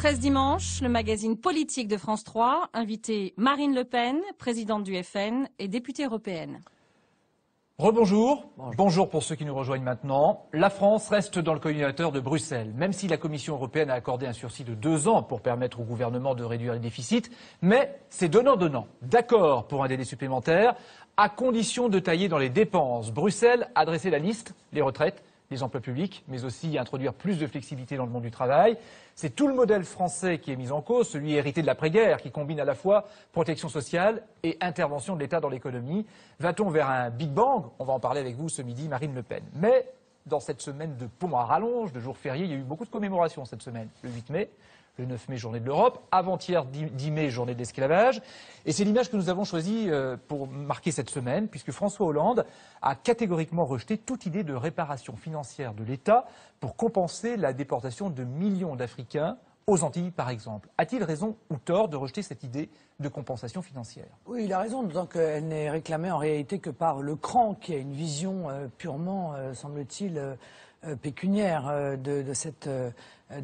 13 dimanche, le magazine politique de France 3, invité Marine Le Pen, présidente du FN et députée européenne. Rebonjour. Bonjour pour ceux qui nous rejoignent maintenant. La France reste dans le collimateur de Bruxelles, même si la Commission européenne a accordé un sursis de 2 ans pour permettre au gouvernement de réduire les déficits. Mais c'est donnant-donnant. D'accord pour un délai supplémentaire, à condition de tailler dans les dépenses. Bruxelles a dressé la liste, les retraites, les emplois publics, mais aussi introduire plus de flexibilité dans le monde du travail. C'est tout le modèle français qui est mis en cause, celui hérité de l'après-guerre, qui combine à la fois protection sociale et intervention de l'État dans l'économie. Va-t-on vers un Big Bang? On va en parler avec vous ce midi, Marine Le Pen. Mais dans cette semaine de pont à rallonge, de jours fériés, il y a eu beaucoup de commémorations cette semaine. Le 8 mai, le 9 mai, journée de l'Europe, avant-hier 10 mai, journée de l'esclavage. Et c'est l'image que nous avons choisie pour marquer cette semaine, puisque François Hollande a catégoriquement rejeté toute idée de réparation financière de l'État pour compenser la déportation de millions d'Africains aux Antilles, par exemple. A-t-il raison ou tort de rejeter cette idée de compensation financière? Oui, il a raison, d'autant qu'elle n'est réclamée en réalité que par le CRAN, qui a une vision purement, semble-t-il, pécuniaire de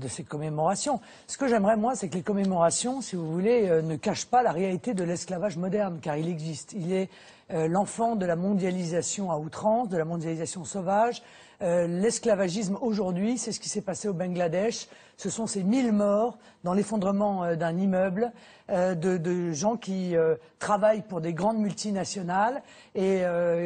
ces commémorations. Ce que j'aimerais, moi, c'est que les commémorations, si vous voulez, ne cachent pas la réalité de l'esclavage moderne, car il existe. Il est l'enfant de la mondialisation à outrance, de la mondialisation sauvage. L'esclavagisme aujourd'hui, c'est ce qui s'est passé au Bangladesh. Ce sont ces 1000 morts dans l'effondrement d'un immeuble, de gens qui travaillent pour des grandes multinationales. Et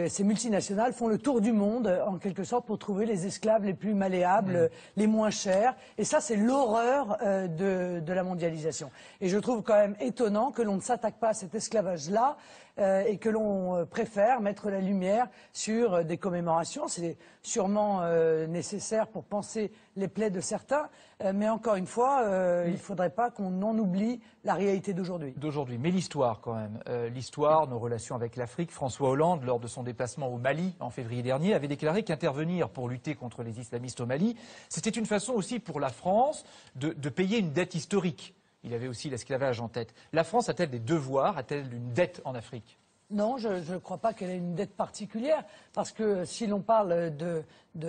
ces multinationales font le tour du monde, en quelque sorte, pour trouver les esclaves les plus malléables, les moins chers. Et ça, c'est l'horreur de la mondialisation. Et je trouve quand même étonnant que l'on ne s'attaque pas à cet esclavage-là et que l'on préfère mettre la lumière sur des commémorations. C'est sûrement nécessaire pour panser les plaies de certains, mais encore une fois, il ne faudrait pas qu'on en oublie la réalité d'aujourd'hui. Mais l'histoire quand même. L'histoire, nos relations avec l'Afrique. François Hollande, lors de son déplacement au Mali en février dernier, avait déclaré qu'intervenir pour lutter contre les islamistes au Mali, c'était une façon aussi pour la France de payer une dette historique. Il avait aussi l'esclavage en tête. La France a-t-elle des devoirs, a-t-elle une dette en Afrique? Non, je ne crois pas qu'elle ait une dette particulière, parce que si l'on parle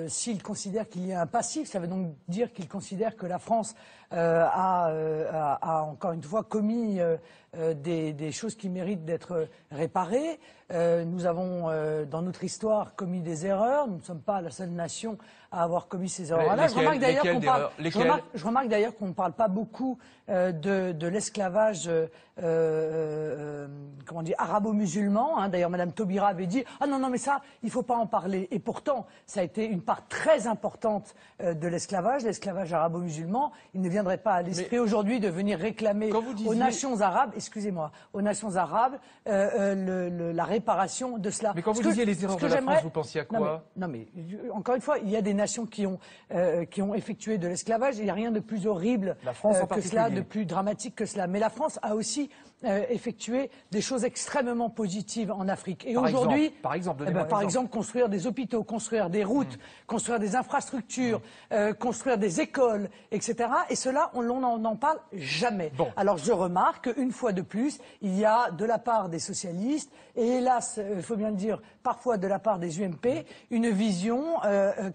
s'il considère qu'il y a un passif, ça veut donc dire qu'il considère que la France a encore une fois commis des choses qui méritent d'être réparées. Nous avons, dans notre histoire, commis des erreurs. Nous ne sommes pas la seule nation à avoir commis ces erreurs-là. Je remarque d'ailleurs qu'on ne parle pas beaucoup de l'esclavage arabo-musulman. Hein. D'ailleurs, Madame Taubira avait dit « Ah non, mais ça, il ne faut pas en parler ». Et pourtant, ça a été une part très importante de l'esclavage arabo-musulman. Il ne viendrait pas à l'esprit aujourd'hui de venir réclamer aux nations arabes, la réparation de cela. Mais quand vous disiez les erreurs de la France, vous pensiez à quoi? Non mais, encore une fois, il y a des nations qui ont effectué de l'esclavage. Il n'y a rien de plus horrible que cela, de plus dramatique que cela. Mais la France a aussi effectué des choses extrêmement positives en Afrique. Et aujourd'hui, par exemple, construire des hôpitaux, construire des routes, construire des infrastructures, construire des écoles, etc. Et cela, on n'en parle jamais. Bon. Alors je remarque qu'une fois de plus, il y a de la part des socialistes, et hélas, il faut bien le dire, parfois de la part des UMP, une vision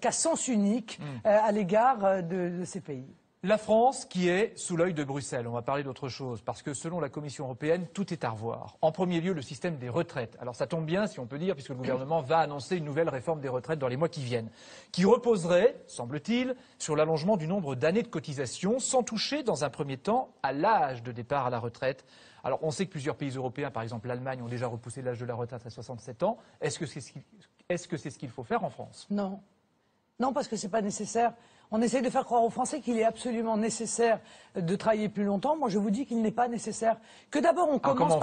qu'à sens unique à l'égard de ces pays. La France qui est sous l'œil de Bruxelles, on va parler d'autre chose, parce que selon la Commission européenne, tout est à revoir. En premier lieu, le système des retraites. Alors ça tombe bien, si on peut dire, puisque le gouvernement va annoncer une nouvelle réforme des retraites dans les mois qui viennent, qui reposerait, semble-t-il, sur l'allongement du nombre d'années de cotisation, sans toucher, dans un premier temps, à l'âge de départ à la retraite. Alors on sait que plusieurs pays européens, par exemple l'Allemagne, ont déjà repoussé l'âge de la retraite à 67 ans. Est-ce que c'est ce qu'il faut faire en France? Non. Non, parce que ce n'est pas nécessaire. On essaie de faire croire aux Français qu'il est absolument nécessaire de travailler plus longtemps. Moi, je vous dis qu'il n'est pas nécessaire. Que d'abord, on commence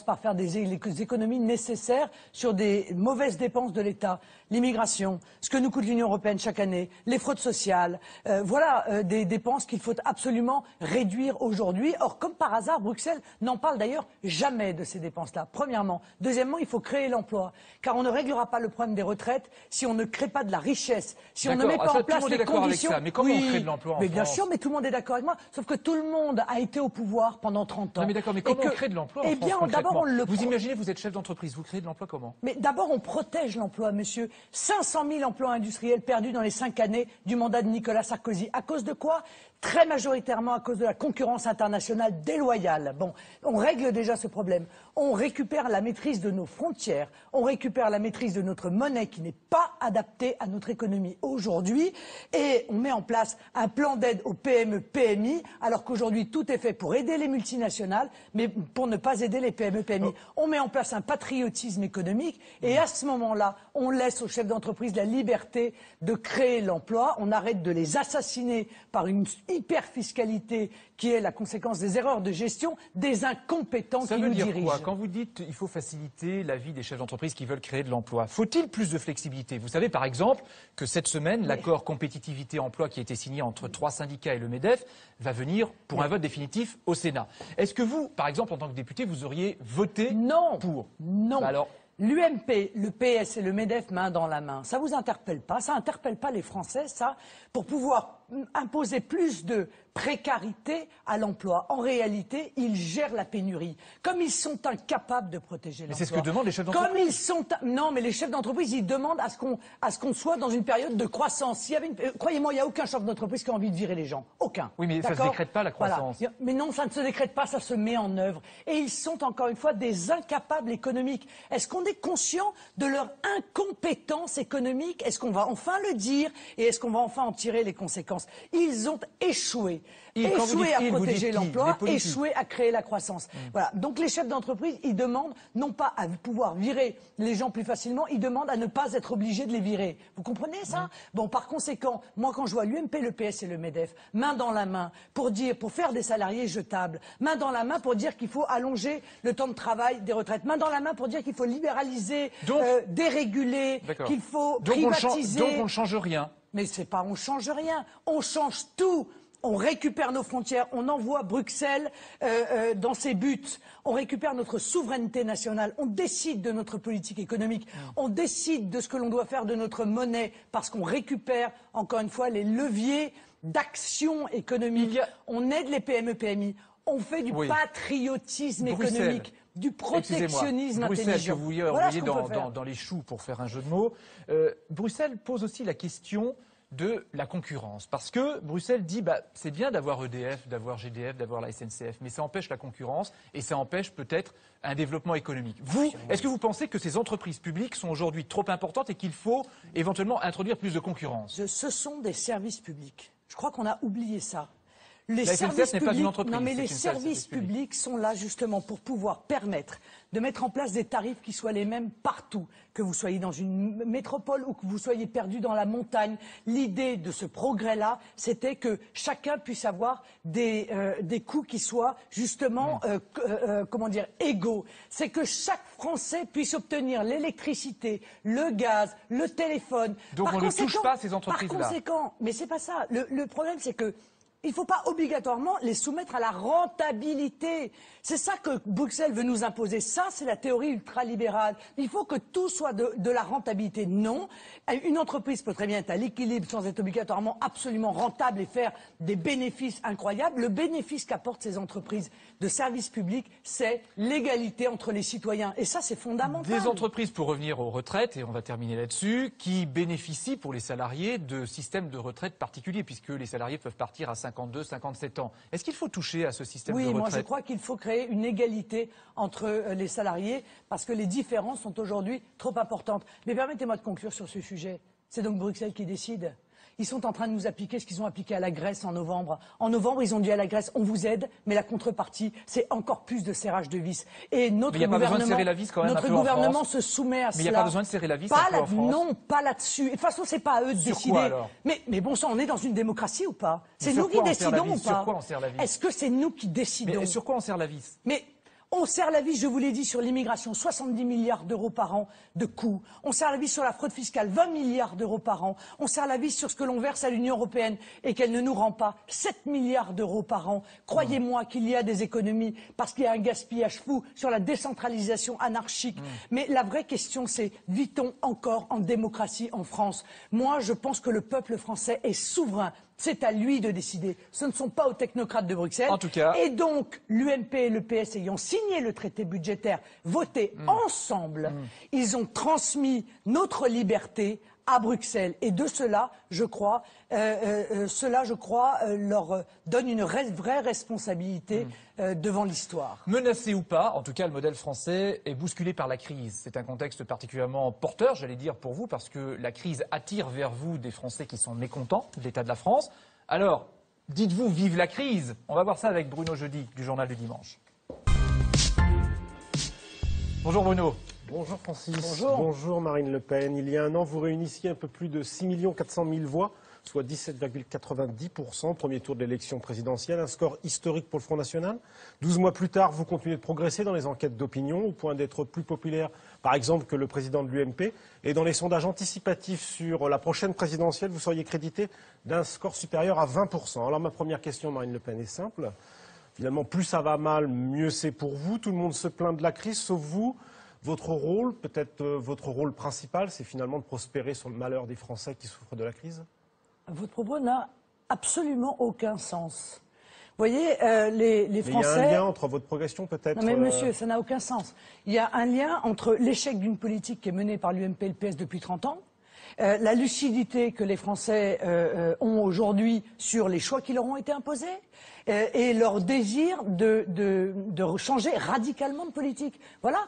par faire des économies nécessaires sur des mauvaises dépenses de l'État. L'immigration, ce que nous coûte l'Union européenne chaque année, les fraudes sociales. Voilà des dépenses qu'il faut absolument réduire aujourd'hui. Or, comme par hasard, Bruxelles n'en parle d'ailleurs jamais de ces dépenses-là, premièrement. Deuxièmement, il faut créer l'emploi. Car on ne réglera pas le problème des retraites si on ne crée pas de la richesse, si on ne met pas en place les conditions. Mais comment on crée de l'emploi en France? Bien sûr, mais tout le monde est d'accord avec moi. Sauf que tout le monde a été au pouvoir pendant 30 ans. Non mais d'accord, mais comment on crée de l'emploi en France? Eh bien, d'abord on le. Vous imaginez, vous êtes chef d'entreprise, vous créez de l'emploi comment? Mais d'abord on protège l'emploi, monsieur. 500 000 emplois industriels perdus dans les 5 années du mandat de Nicolas Sarkozy. À cause de quoi? très majoritairement à cause de la concurrence internationale déloyale. Bon, on règle déjà ce problème. On récupère la maîtrise de nos frontières, on récupère la maîtrise de notre monnaie qui n'est pas adaptée à notre économie aujourd'hui et on met en place un plan d'aide aux PME, PMI, alors qu'aujourd'hui tout est fait pour aider les multinationales, mais pour ne pas aider les PME, PMI. On met en place un patriotisme économique et à ce moment-là, on laisse aux chefs d'entreprise la liberté de créer l'emploi, on arrête de les assassiner par une hyper-fiscalité qui est la conséquence des erreurs de gestion des incompétents qui nous dirigent. Ça veut dire quoi? Quand vous dites qu'il faut faciliter la vie des chefs d'entreprise qui veulent créer de l'emploi, faut-il plus de flexibilité? Vous savez par exemple que cette semaine, l'accord compétitivité-emploi qui a été signé entre 3 syndicats et le MEDEF va venir pour un vote définitif au Sénat. Est-ce que vous, par exemple, en tant que député, vous auriez voté pour? Non. Bah alors, L'UMP, le PS et le MEDEF main dans la main, ça vous interpelle pas? Ça interpelle pas les Français, ça? Pour pouvoir imposer plus de précarité à l'emploi. En réalité, ils gèrent la pénurie. Comme ils sont incapables de protéger l'emploi. Mais c'est ce que demandent les chefs d'entreprise. Non, mais les chefs d'entreprise, ils demandent à ce qu'on soit dans une période de croissance. Croyez-moi, il n'y a aucun chef d'entreprise qui a envie de virer les gens. Aucun. Oui, mais ça ne se décrète pas, la croissance. Voilà. Mais non, ça ne se décrète pas, ça se met en œuvre. Et ils sont, encore une fois, des incapables économiques. Est-ce qu'on est conscient de leur incompétence économique? Est-ce qu'on va enfin le dire? Et est-ce qu'on va enfin en tirer les conséquences? Ils ont échoué. Échoué à protéger l'emploi, échoué à créer la croissance. Voilà. Donc les chefs d'entreprise, ils demandent non pas à pouvoir virer les gens plus facilement, ils demandent à ne pas être obligés de les virer. Vous comprenez ça? Bon, par conséquent, moi quand je vois l'UMP, le PS et le MEDEF, main dans la main, pour faire des salariés jetables, main dans la main pour dire qu'il faut allonger le temps de travail des retraites, main dans la main pour dire qu'il faut libéraliser, déréguler, qu'il faut privatiser. Donc on ne change rien. Mais c'est pas on change rien, on change tout. On récupère nos frontières, on envoie Bruxelles dans ses buts, on récupère notre souveraineté nationale, on décide de notre politique économique, on décide de ce que l'on doit faire de notre monnaie, parce qu'on récupère, encore une fois, les leviers d'action économique. On aide les PME, PMI, on fait du patriotisme économique. Du protectionnisme intelligent. Que vous vouliez envoyer dans les choux pour faire un jeu de mots. Bruxelles pose aussi la question de la concurrence. Parce que Bruxelles dit c'est bien d'avoir EDF, d'avoir GDF, d'avoir la SNCF, mais ça empêche la concurrence et ça empêche peut-être un développement économique. Est-ce que vous pensez que ces entreprises publiques sont aujourd'hui trop importantes et qu'il faut éventuellement introduire plus de concurrence? Ce sont des services publics. Je crois qu'on a oublié ça. La SNCF n'est pas une entreprise. Non, mais les services publics sont là justement pour pouvoir permettre de mettre en place des tarifs qui soient les mêmes partout, que vous soyez dans une métropole ou que vous soyez perdu dans la montagne. L'idée de ce progrès-là, c'était que chacun puisse avoir des coûts qui soient justement, égaux. C'est que chaque Français puisse obtenir l'électricité, le gaz, le téléphone. Donc on ne touche pas ces entreprises-là. Par conséquent, mais c'est pas ça. Le problème, c'est que il ne faut pas obligatoirement les soumettre à la rentabilité. C'est ça que Bruxelles veut nous imposer. Ça, c'est la théorie ultralibérale. Il faut que tout soit de la rentabilité. Non. Une entreprise peut très bien être à l'équilibre sans être obligatoirement absolument rentable et faire des bénéfices incroyables. Le bénéfice qu'apportent ces entreprises de services publics, c'est l'égalité entre les citoyens. Et ça, c'est fondamental. Des entreprises, pour revenir aux retraites, et on va terminer là-dessus, qui bénéficient pour les salariés de systèmes de retraite particuliers, puisque les salariés peuvent partir à 52, 57 ans. Est-ce qu'il faut toucher à ce système de retraite? Oui, moi je crois qu'il faut créer une égalité entre les salariés parce que les différences sont aujourd'hui trop importantes. Mais permettez-moi de conclure sur ce sujet. C'est donc Bruxelles qui décide. Ils sont en train de nous appliquer ce qu'ils ont appliqué à la Grèce en novembre. En novembre, ils ont dit à la Grèce, on vous aide, mais la contrepartie, c'est encore plus de serrage de vis. Et notre gouvernement se soumet à cela. Mais il n'y a pas besoin de serrer la vis en France. Non, pas là-dessus. Et de toute façon, c'est pas à eux de décider. Quoi, alors? Mais bon sang, on est dans une démocratie ou pas? C'est nous qui décidons ou pas? Sur quoi on serre la vis? Est-ce que c'est nous qui décidons? Mais sur quoi on serre la vis? On serre la vis, je vous l'ai dit, sur l'immigration, 70 milliards d'euros par an de coûts. On serre la vis sur la fraude fiscale, 20 milliards d'euros par an. On serre la vis sur ce que l'on verse à l'Union européenne et qu'elle ne nous rend pas, 7 milliards d'euros par an. Croyez-moi qu'il y a des économies parce qu'il y a un gaspillage fou sur la décentralisation anarchique. Mais la vraie question, c'est, vit-on encore en démocratie en France? Moi, je pense que le peuple français est souverain. C'est à lui de décider. Ce ne sont pas aux technocrates de Bruxelles. En tout cas. Et donc, l'UMP et le PS ayant signé le traité budgétaire, voté ensemble, ils ont transmis notre liberté à Bruxelles. Et de cela, je crois, leur donne une vraie responsabilité devant l'histoire. Menacé ou pas, en tout cas, le modèle français est bousculé par la crise. C'est un contexte particulièrement porteur, j'allais dire, pour vous, parce que la crise attire vers vous des Français qui sont mécontents de l'état de la France. Alors, dites-vous vive la crise. On va voir ça avec Bruno Jeudi, du Journal du Dimanche. Bonjour Bruno. Bonjour Francis. Bonjour. Bonjour Marine Le Pen. Il y a un an, vous réunissiez un peu plus de 6 400 000 voix, soit 17,90%, premier tour de l'élection présidentielle, un score historique pour le Front National. 12 mois plus tard, vous continuez de progresser dans les enquêtes d'opinion, au point d'être plus populaire, par exemple, que le président de l'UMP. Et dans les sondages anticipatifs sur la prochaine présidentielle, vous seriez crédité d'un score supérieur à 20%. Alors ma première question, Marine Le Pen, est simple. Finalement, plus ça va mal, mieux c'est pour vous. Tout le monde se plaint de la crise, sauf vous. Votre rôle, peut-être votre rôle principal, c'est finalement de prospérer sur le malheur des Français qui souffrent de la crise? Votre propos n'a absolument aucun sens. Vous voyez, les Français... Il y a un lien entre votre progression, peut-être... Non mais monsieur, ça n'a aucun sens. Il y a un lien entre l'échec d'une politique qui est menée par l'UMP et le PS depuis 30 ans, la lucidité que les Français ont aujourd'hui sur les choix qui leur ont été imposés, et leur désir de changer radicalement de politique. Voilà.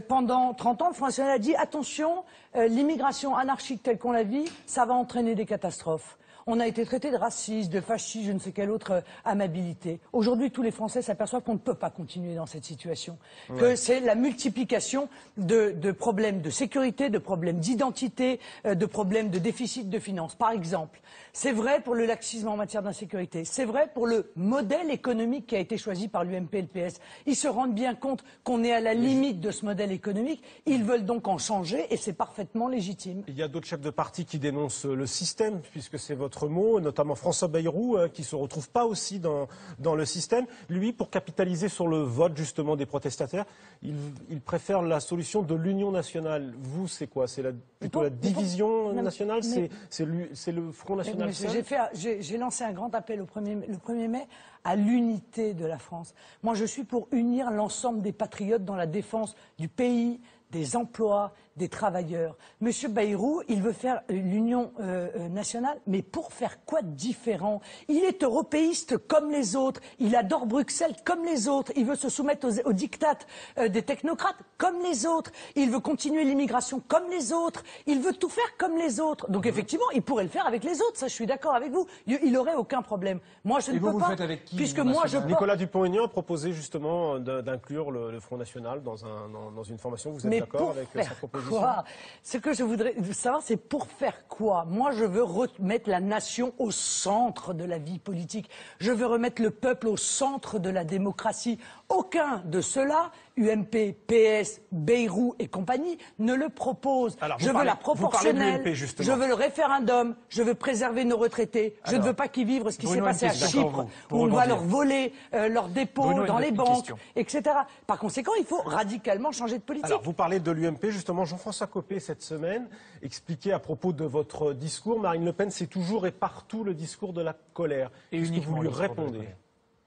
Pendant 30 ans, le Front National a dit attention, l'immigration anarchique telle qu'on la vit, ça va entraîner des catastrophes. On a été traité de raciste, de fasciste, je ne sais quelle autre amabilité. Aujourd'hui, tous les Français s'aperçoivent qu'on ne peut pas continuer dans cette situation. Ouais. Que c'est la multiplication de problèmes de sécurité, de problèmes d'identité, de problèmes de déficit de finances. Par exemple, c'est vrai pour le laxisme en matière d'insécurité. C'est vrai pour le modèle économique qui a été choisi par l'UMP et le PS. Ils se rendent bien compte qu'on est à la limite de ce modèle économique. Ils veulent donc en changer et c'est parfaitement légitime. Il y a d'autres chefs de parti qui dénoncent le système, puisque c'est votre mot, notamment François Bayrou, qui ne se retrouve pas aussi dans le système. Lui, pour capitaliser sur le vote justement des protestataires, il préfère la solution de l'union nationale. Vous, c'est quoi? C'est plutôt la division nationale? C'est le Front National seul? J'ai lancé un grand appel le 1er mai à l'unité de la France. Moi, je suis pour unir l'ensemble des patriotes dans la défense du pays, des emplois, des travailleurs. Monsieur Bayrou, il veut faire l'union nationale, mais pour faire quoi de différent? Il est européiste comme les autres, il adore Bruxelles comme les autres, il veut se soumettre aux diktats des technocrates comme les autres, il veut continuer l'immigration comme les autres, il veut tout faire comme les autres. Donc effectivement, il pourrait le faire avec les autres, ça je suis d'accord avec vous, il n'aurait aucun problème. Moi je ne peux pas, faites avec qui, puisque moi je... Nicolas Dupont-Aignan a proposé justement d'inclure le Front National dans une formation, vous êtes d'accord avec sa proposition? Ce que je voudrais savoir, c'est pour faire quoi? Moi, je veux remettre la nation au centre de la vie politique. Je veux remettre le peuple au centre de la démocratie. Aucun de ceux-là, UMP, PS, Bayrou et compagnie, ne le propose. Alors, je veux la proportionnelle, je veux le référendum, je veux préserver nos retraités. Je ne veux pas qu'ils vivent ce qui s'est passé à Chypre, où on va leur voler leurs dépôts dans les banques, etc. Par conséquent, il faut radicalement changer de politique. Alors, vous parlez de l'UMP, justement, Jean-François Copé, cette semaine, expliquait à propos de votre discours, Marine Le Pen, c'est toujours et partout le discours de la colère. Et qu'est-ce que vous lui répondez?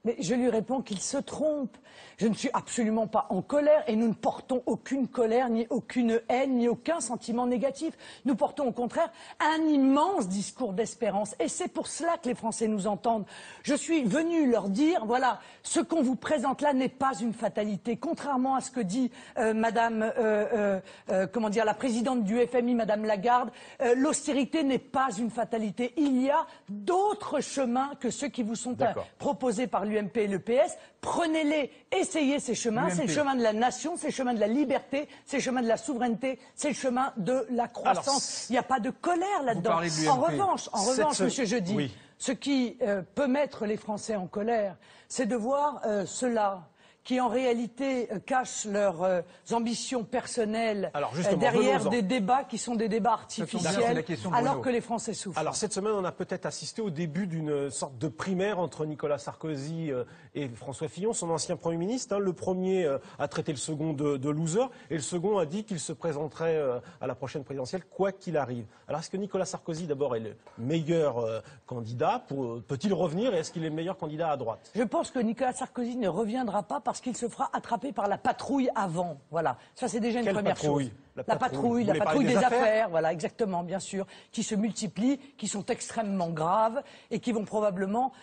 Mais je lui réponds qu'il se trompe. Je ne suis absolument pas en colère et nous ne portons aucune colère, ni aucune haine, ni aucun sentiment négatif. Nous portons au contraire un immense discours d'espérance et c'est pour cela que les Français nous entendent. Je suis venu leur dire, voilà, ce qu'on vous présente là n'est pas une fatalité. Contrairement à ce que dit la présidente du FMI, Madame Lagarde, l'austérité n'est pas une fatalité. Il y a d'autres chemins que ceux qui vous sont proposés par l'UMP et le PS. Prenez-les, essayez ces chemins. C'est le chemin de la nation, c'est le chemin de la liberté, c'est le chemin de la souveraineté, c'est le chemin de la croissance. Il n'y a pas de colère là-dedans. En revanche, Monsieur Jeudi, ce qui peut mettre les Français en colère, c'est de voir ceux-là qui en réalité cachent leurs ambitions personnelles derrière des débats qui sont des débats artificiels, alors que les Français souffrent. Alors cette semaine, on a peut-être assisté au début d'une sorte de primaire entre Nicolas Sarkozy et François Fillon, son ancien Premier ministre. Le premier a traité le second de loser, et le second a dit qu'il se présenterait à la prochaine présidentielle, quoi qu'il arrive. Alors est-ce que Nicolas Sarkozy, d'abord, est le meilleur candidat? Peut-il revenir? Et est-ce qu'il est le meilleur candidat à droite? Je pense que Nicolas Sarkozy ne reviendra pas parce qu'il se fera attraper par la patrouille avant. Voilà. Ça, c'est déjà une première chose. La patrouille des affaires, voilà, exactement, bien sûr, qui se multiplient, qui sont extrêmement graves et qui vont probablement,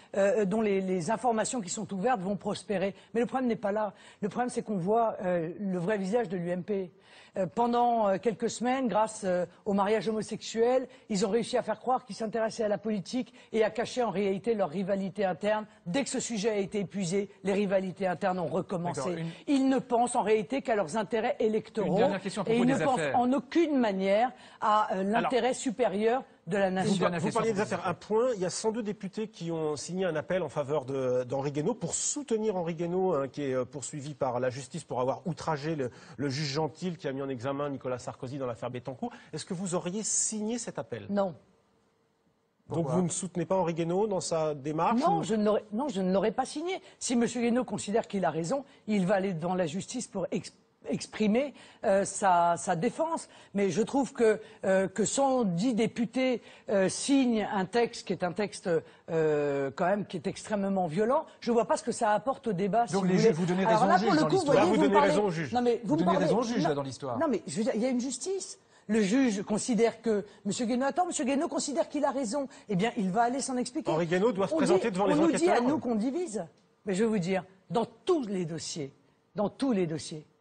dont les informations qui sont ouvertes vont prospérer. Mais le problème n'est pas là. Le problème, c'est qu'on voit le vrai visage de l'UMP. Pendant quelques semaines, grâce au mariage homosexuel, ils ont réussi à faire croire qu'ils s'intéressaient à la politique et à cacher en réalité leur rivalité interne. Dès que ce sujet a été épuisé, les rivalités internes ont recommencé. Ils ne pensent en réalité qu'à leurs intérêts électoraux et ils ne pensent en aucune manière à l'intérêt supérieur de la nation. Vous parliez des affaires. Un point, il y a 102 députés qui ont signé un appel en faveur d'Henri Guénaud pour soutenir Henri Guénaud, qui est poursuivi par la justice pour avoir outragé le juge Gentil qui a mis en examen Nicolas Sarkozy dans l'affaire Bettencourt. Est-ce que vous auriez signé cet appel? Non. Donc vous ne soutenez pas Henri Guénaud dans sa démarche? Non, je ne l'aurais pas signé. Si M. Guénaud considère qu'il a raison, il va aller devant la justice pour exprimer sa défense. Mais je trouve que 110 députés signent un texte qui est un texte quand même qui est extrêmement violent. Je ne vois pas ce que ça apporte au débat. Donc vous donnez raison au juge dans l'histoire. Vous donnez raison au juge. Non, mais vous donnez raison au juge là dans l'histoire. Non mais je veux dire, il y a une justice. Le juge considère que M. Guénaud M. Guénaud considère qu'il a raison. Eh bien, il va aller s'en expliquer. Henri Guénaud doit se présenter devant les enquêteurs. On nous dit à nous qu'on divise. Mais je vais vous dire, dans tous les dossiers,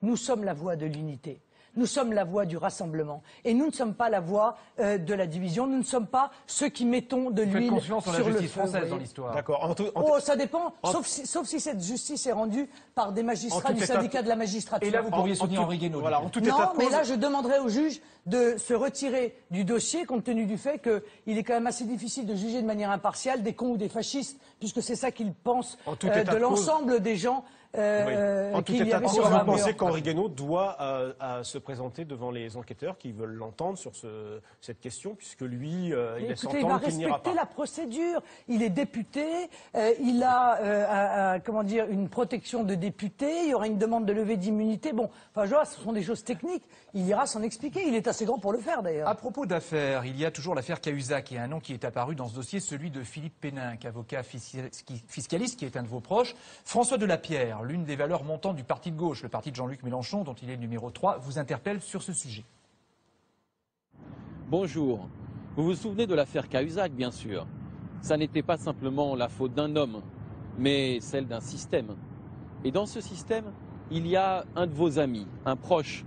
nous sommes la voix de l'unité. Nous sommes la voix du rassemblement. Et nous ne sommes pas la voix de la division. Nous ne sommes pas ceux qui mettons de l'huile sur le feu. Faites confiance en la justice française dans l'histoire. D'accord. Oh, ça dépend. Sauf si cette justice est rendue par des magistrats du syndicat de la magistrature. Et là, vous pourriez soutenir Henri Guénaud. Voilà, non, mais là, je demanderai au juge de se retirer du dossier, compte tenu du fait qu'il est quand même assez difficile de juger de manière impartiale des cons ou des fascistes, puisque c'est ça qu'ils pensent de l'ensemble des gens. En tout état de cause, vous pensez qu'Henri Guénaud doit se présenter devant les enquêteurs qui veulent l'entendre sur cette question, puisque lui, il laisse entendre qu'il n'ira pas. Il va respecter la procédure. Il est député, il a une protection de député, il y aura une demande de levée d'immunité. Bon, enfin, je vois, ce sont des choses techniques. Il ira s'en expliquer. Il est assez grand pour le faire, d'ailleurs. À propos d'affaires, il y a toujours l'affaire Cahuzac et un nom qui est apparu dans ce dossier, celui de Philippe Péninck, avocat fiscaliste qui est un de vos proches. François Delapierre, l'une des valeurs montantes du parti de gauche, le parti de Jean-Luc Mélenchon, dont il est le numéro 3, vous interpelle sur ce sujet. Bonjour. Vous vous souvenez de l'affaire Cahuzac, bien sûr. Ça n'était pas simplement la faute d'un homme, mais celle d'un système. Et dans ce système, il y a un de vos amis, un proche,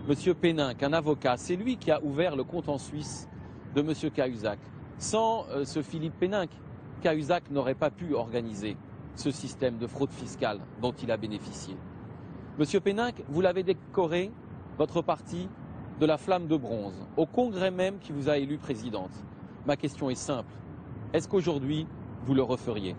M. Péninck, un avocat. C'est lui qui a ouvert le compte en Suisse de M. Cahuzac. Sans ce Philippe Péninck, Cahuzac n'aurait pas pu organiser ce système de fraude fiscale dont il a bénéficié. Monsieur Péninck, vous l'avez décoré, votre parti, de la flamme de bronze, au congrès même qui vous a élu présidente. Ma question est simple. Est-ce qu'aujourd'hui, vous le referiez ?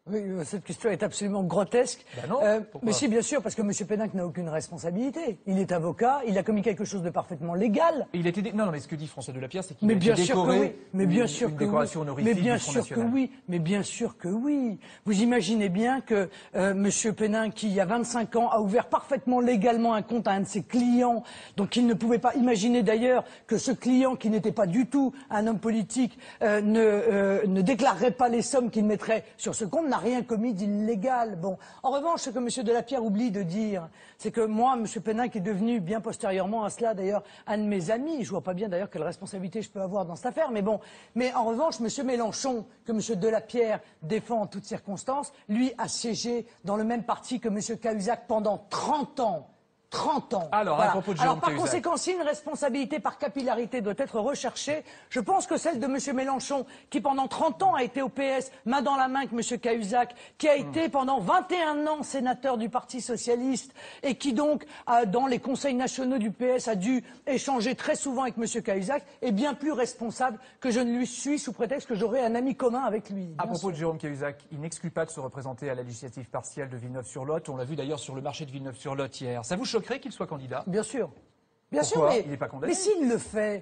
Oui, cette question est absolument grotesque. Ben non, mais si, bien sûr, parce que M. Péninck n'a aucune responsabilité. Il est avocat, il a commis quelque chose de parfaitement légal. Et il était non, mais ce que dit François Delapierre, c'est qu'il a été décoré une décoration honorifique du Front National. Mais bien sûr que oui. Vous imaginez bien que M. Péninck, qui il y a 25 ans a ouvert parfaitement légalement un compte à un de ses clients, donc il ne pouvait pas imaginer d'ailleurs que ce client, qui n'était pas du tout un homme politique, ne déclarerait pas les sommes qu'il mettrait sur ce compte, n'a rien commis d'illégal. Bon. En revanche, ce que M. Delapierre oublie de dire, c'est que moi, M. Péninck est devenu, bien postérieurement à cela d'ailleurs, un de mes amis. Je vois pas bien d'ailleurs quelle responsabilité je peux avoir dans cette affaire, mais bon. Mais en revanche, M. Mélenchon, que M. Delapierre défend en toutes circonstances, lui a siégé dans le même parti que M. Cahuzac pendant 30 ans. 30 ans. Alors, voilà. à propos de Jérôme par Cahuzac. conséquent, si une responsabilité par capillarité doit être recherchée, je pense que celle de M. Mélenchon, qui pendant 30 ans a été au PS, main dans la main avec M. Cahuzac, qui a été pendant 21 ans sénateur du Parti Socialiste, et qui donc, dans les conseils nationaux du PS, a dû échanger très souvent avec M. Cahuzac, est bien plus responsable que je ne lui suis, sous prétexte que j'aurai un ami commun avec lui. À propos de Jérôme Cahuzac, il n'exclut pas de se représenter à la législative partielle de Villeneuve-sur-Lot. On l'a vu d'ailleurs sur le marché de Villeneuve-sur-Lot hier. Ça vous choquerait qu'il soit candidat? Bien sûr. Bien Pourquoi sûr, il n'est pas condamné? Mais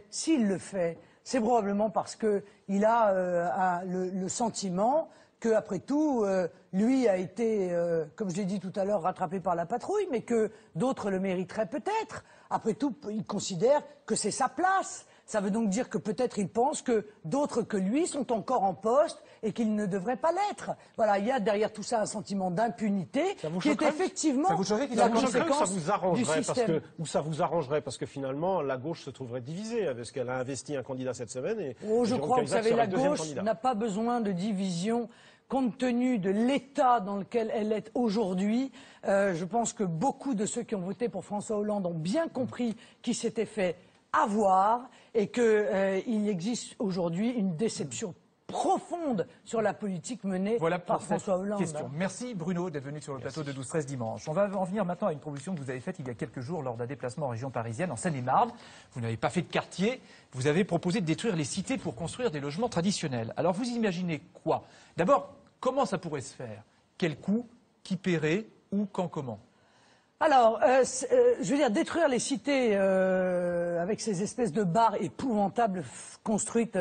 s'il le fait, c'est probablement parce qu'il a le sentiment que, après tout, lui a été, comme je l'ai dit tout à l'heure, rattrapé par la patrouille, mais que d'autres le mériteraient peut-être. Après tout, il considère que c'est sa place. Ça veut donc dire que peut-être il pense que d'autres que lui sont encore en poste et qu'ils ne devraient pas l'être. Voilà, il y a derrière tout ça un sentiment d'impunité qui est effectivement la conséquence du système. Ou ça vous arrangerait parce que finalement la gauche se trouverait divisée parce qu'elle a investi un candidat cette semaine. Et je crois que vous savez, la gauche n'a pas besoin de division. Compte tenu de l'état dans lequel elle est aujourd'hui, je pense que beaucoup de ceux qui ont voté pour François Hollande ont bien compris qu'il s'était fait avoir et qu'il existe aujourd'hui une déception profonde sur la politique menée par François Hollande. Question. Merci Bruno d'être venu sur le plateau de 12-13 dimanche. On va en venir maintenant à une proposition que vous avez faite il y a quelques jours lors d'un déplacement en région parisienne, en Seine-et-Marne. Vous n'avez pas fait de quartier, vous avez proposé de détruire les cités pour construire des logements traditionnels. Alors vous imaginez quoi? D'abord, comment ça pourrait se faire? Quel coût? Qui paierait? Où? Quand? Comment? Alors, je veux dire, détruire les cités avec ces espèces de barres épouvantables construites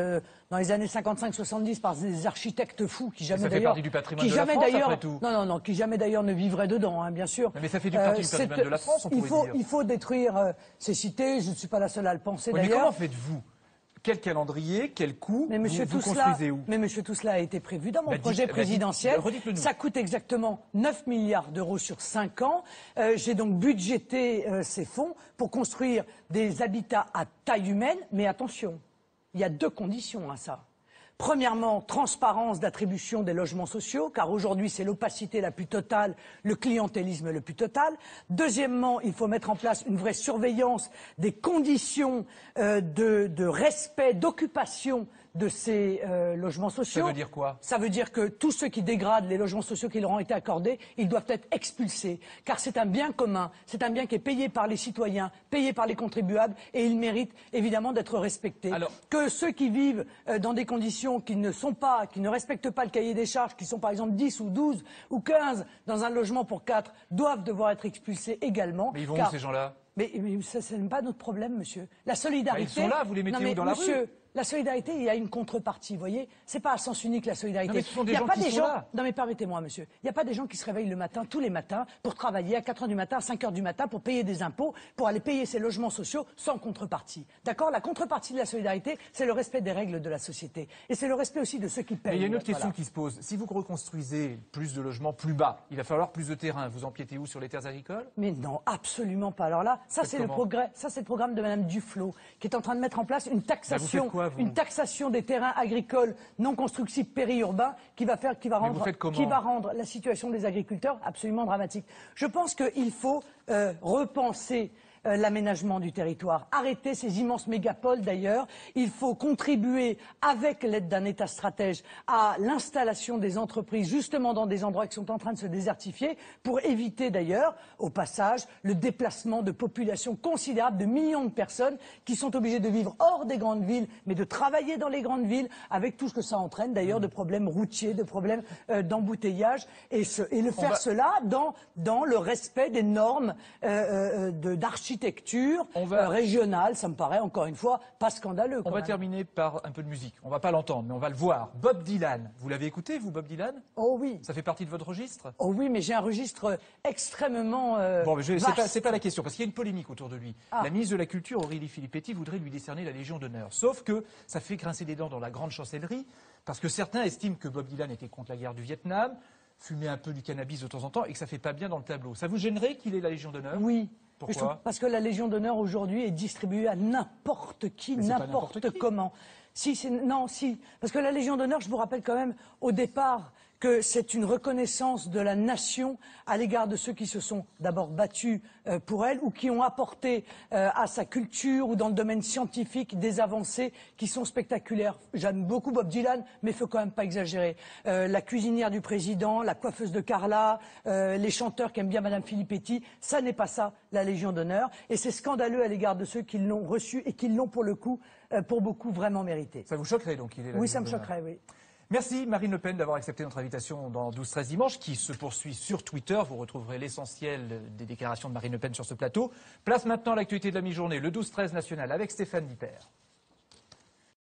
dans les années 55-70 par des architectes fous qui jamais d'ailleurs... Ça fait partie du patrimoine de la France, après tout. Non, qui jamais d'ailleurs ne vivraient dedans, hein, bien sûr. Mais ça fait partie du patrimoine de la France, on pourrait dire. Il faut détruire ces cités, je ne suis pas la seule à le penser d'ailleurs. Mais comment faites-vous? Quel calendrier, quel coût, vous construisez où? Mais monsieur, tout cela a été prévu dans mon projet présidentiel. Ça coûte exactement 9 milliards d'euros sur 5 ans. J'ai donc budgété ces fonds pour construire des habitats à taille humaine. Mais attention, il y a 2 conditions à ça. Premièrement, transparence d'attribution des logements sociaux, car aujourd'hui c'est l'opacité la plus totale, le clientélisme le plus total. Deuxièmement, il faut mettre en place une vraie surveillance des conditions de respect, d'occupation de ces logements sociaux. Ça veut dire quoi? Ça veut dire que tous ceux qui dégradent les logements sociaux qui leur ont été accordés, ils doivent être expulsés. Car c'est un bien commun, c'est un bien qui est payé par les citoyens, payé par les contribuables, et il mérite évidemment d'être respecté. Alors, que ceux qui vivent dans des conditions qui ne respectent pas le cahier des charges, qui sont par exemple 10 ou 12 ou 15 dans un logement pour 4, doivent devoir être expulsés également. Mais ils vont où ces gens-là? Mais ça, ce n'est pas notre problème, monsieur. La solidarité... Ils sont là, vous les mettez où dans la rue? La solidarité, il y a une contrepartie, vous voyez. C'est pas à sens unique la solidarité. Non, mais ce sont des gens qui sont là. Non mais permettez-moi, monsieur. Il n'y a pas des gens qui se réveillent le matin, tous les matins, pour travailler à 4 h du matin, à 5 h du matin, pour payer des impôts, pour aller payer ses logements sociaux sans contrepartie. D'accord? La contrepartie de la solidarité, c'est le respect des règles de la société. Et c'est le respect aussi de ceux qui payent. Mais il y a une autre question qui se pose. Si vous reconstruisez plus de logements plus bas, il va falloir plus de terrain. Vous empiétez où? Sur les terres agricoles? Mais non, absolument pas. Alors là, ça c'est le progrès. Ça c'est le programme de Madame Duflot, qui est en train de mettre en place une taxation, une taxation des terrains agricoles non constructibles périurbains qui va rendre la situation des agriculteurs absolument dramatique. Je pense qu'il faut repenser l'aménagement du territoire. Arrêter ces immenses mégapoles d'ailleurs. Il faut contribuer avec l'aide d'un État stratège à l'installation des entreprises justement dans des endroits qui sont en train de se désertifier pour éviter d'ailleurs au passage le déplacement de populations considérables de millions de personnes qui sont obligées de vivre hors des grandes villes mais de travailler dans les grandes villes avec tout ce que ça entraîne d'ailleurs de problèmes routiers, de problèmes d'embouteillage et cela dans le respect des normes d'architecture régionale, ça me paraît encore une fois pas scandaleux. On va terminer par un peu de musique. On va pas l'entendre, mais on va le voir. Bob Dylan. Vous l'avez écouté, vous, Bob Dylan? Oh oui. Ça fait partie de votre registre? Oh oui, mais j'ai un registre extrêmement bon, mais c'est pas la question, parce qu'il y a une polémique autour de lui. La ministre de la Culture, Aurélie Filippetti, voudrait lui décerner la Légion d'honneur. Sauf que ça fait grincer des dents dans la grande chancellerie, parce que certains estiment que Bob Dylan était contre la guerre du Vietnam, fumait un peu du cannabis de temps en temps, et que ça fait pas bien dans le tableau. Ça vous gênerait qu'il ait la Légion d'honneur? Oui. Pourquoi? Parce que la Légion d'honneur aujourd'hui est distribuée à n'importe qui, n'importe comment. Non, parce que la Légion d'honneur, je vous rappelle quand même au départ que c'est une reconnaissance de la nation à l'égard de ceux qui se sont d'abord battus pour elle ou qui ont apporté à sa culture ou dans le domaine scientifique des avancées qui sont spectaculaires. J'aime beaucoup Bob Dylan, mais il faut quand même pas exagérer. La cuisinière du président, la coiffeuse de Carla, les chanteurs qui aiment bien Madame Filippetti, ça n'est pas ça, la Légion d'honneur. Et c'est scandaleux à l'égard de ceux qui l'ont reçue et qui l'ont pour le coup, pour beaucoup, vraiment mérité. Ça vous choquerait donc qu'il ait la Oui, Légion ça me d'honneur. choquerait, oui. Merci Marine Le Pen d'avoir accepté notre invitation dans 12-13 dimanche qui se poursuit sur Twitter. Vous retrouverez l'essentiel des déclarations de Marine Le Pen sur ce plateau. Place maintenant à l'actualité de la mi-journée, le 12-13 national avec Stéphane Dipper.